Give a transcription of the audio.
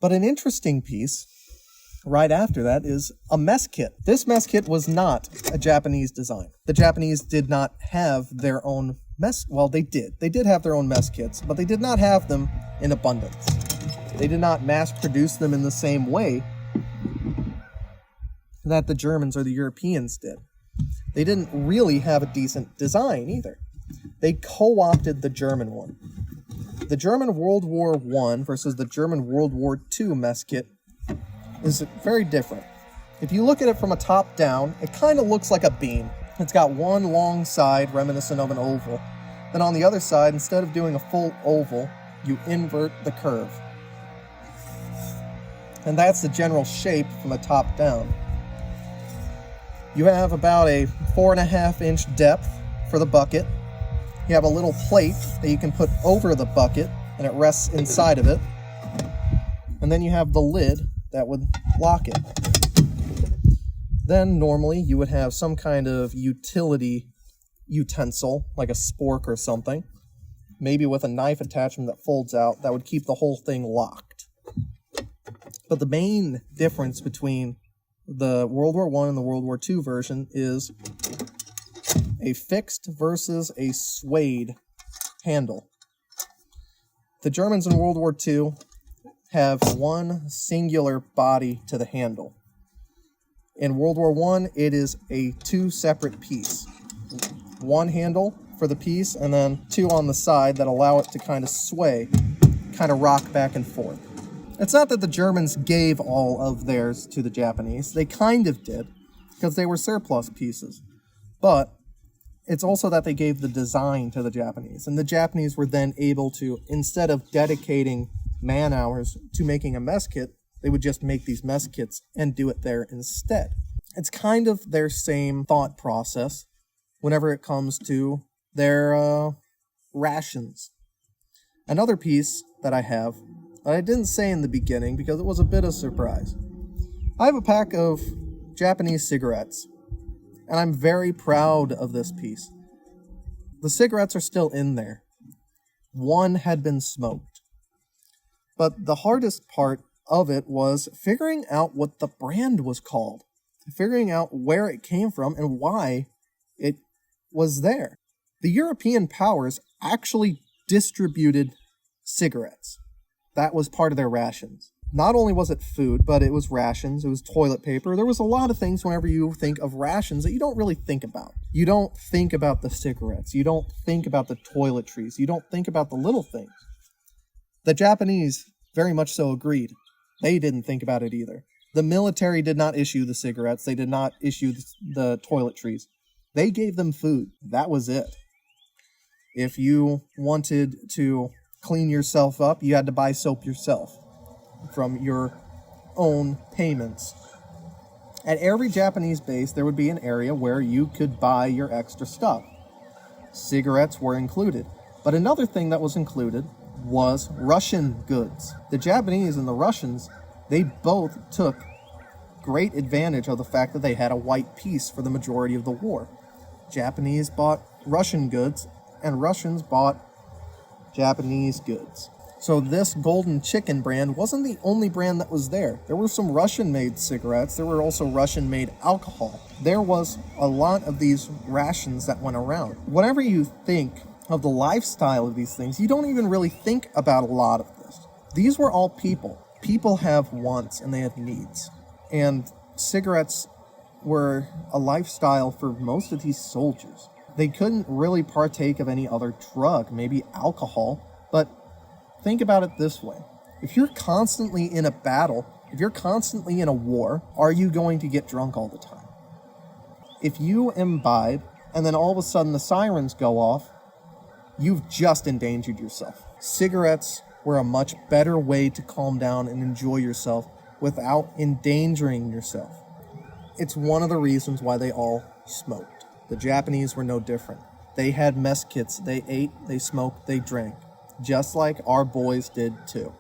But an interesting piece right after that is a mess kit. This mess kit was not a Japanese design. The Japanese did not have their own they did. They did have their own mess kits, but they did not have them in abundance. They did not mass produce them in the same way that the Germans or the Europeans did. They didn't really have a decent design either. They co-opted the German one. The German World War I versus the German World War II mess kit is very different. If you look at it from a top down, it kind of looks like a beam. It's got one long side reminiscent of an oval. Then on the other side, instead of doing a full oval, you invert the curve. And that's the general shape from a top down. You have about a 4.5-inch depth for the bucket. You have a little plate that you can put over the bucket, and it rests inside of it. And then you have the lid that would lock it. Then normally you would have some kind of utility utensil, like a spork or something, maybe with a knife attachment that folds out, that would keep the whole thing locked. But the main difference between the World War I and the World War II version is a fixed versus a swayed handle. The Germans in World War II have one singular body to the handle. In World War I, it is a two separate piece. One handle for the piece, and then two on the side that allow it to kind of sway, kind of rock back and forth. It's not that the Germans gave all of theirs to the Japanese. They kind of did, because they were surplus pieces. But it's also that they gave the design to the Japanese, and the Japanese were then able to, instead of dedicating man hours to making a mess kit, they would just make these mess kits and do it there instead. It's kind of their same thought process whenever it comes to their rations. Another piece that I have, that I didn't say in the beginning because it was a bit of a surprise. I have a pack of Japanese cigarettes, and I'm very proud of this piece. The cigarettes are still in there. One had been smoked. But the hardest part of it was figuring out what the brand was called, figuring out where it came from and why it was there. The European powers actually distributed cigarettes. That was part of their rations. Not only was it food, but it was rations, it was toilet paper. There was a lot of things whenever you think of rations that you don't really think about. You don't think about the cigarettes. You don't think about the toiletries. You don't think about the little things. The Japanese very much so agreed. They didn't think about it either. The military did not issue the cigarettes. They did not issue the toiletries. They gave them food. That was it. If you wanted to clean yourself up, you had to buy soap yourself from your own payments. At every Japanese base, there would be an area where you could buy your extra stuff. Cigarettes were included. But another thing that was included was Russian goods. The Japanese and the Russians, they both took great advantage of the fact that they had a white peace for the majority of the war. Japanese bought Russian goods, and Russians bought Japanese goods. So this Golden Chicken brand wasn't the only brand that was there. There were some Russian-made cigarettes. There were also Russian-made alcohol. There was a lot of these rations that went around. Whenever you think of the lifestyle of these things, you don't even really think about a lot of this. These were all people. People have wants and they have needs. And cigarettes were a lifestyle for most of these soldiers. They couldn't really partake of any other drug, maybe alcohol, but think about it this way. If you're constantly in a battle, if you're constantly in a war, are you going to get drunk all the time? If you imbibe and then all of a sudden the sirens go off, you've just endangered yourself. Cigarettes were a much better way to calm down and enjoy yourself without endangering yourself. It's one of the reasons why they all smoked. The Japanese were no different. They had mess kits. They ate, they smoked, they drank. Just like our boys did too.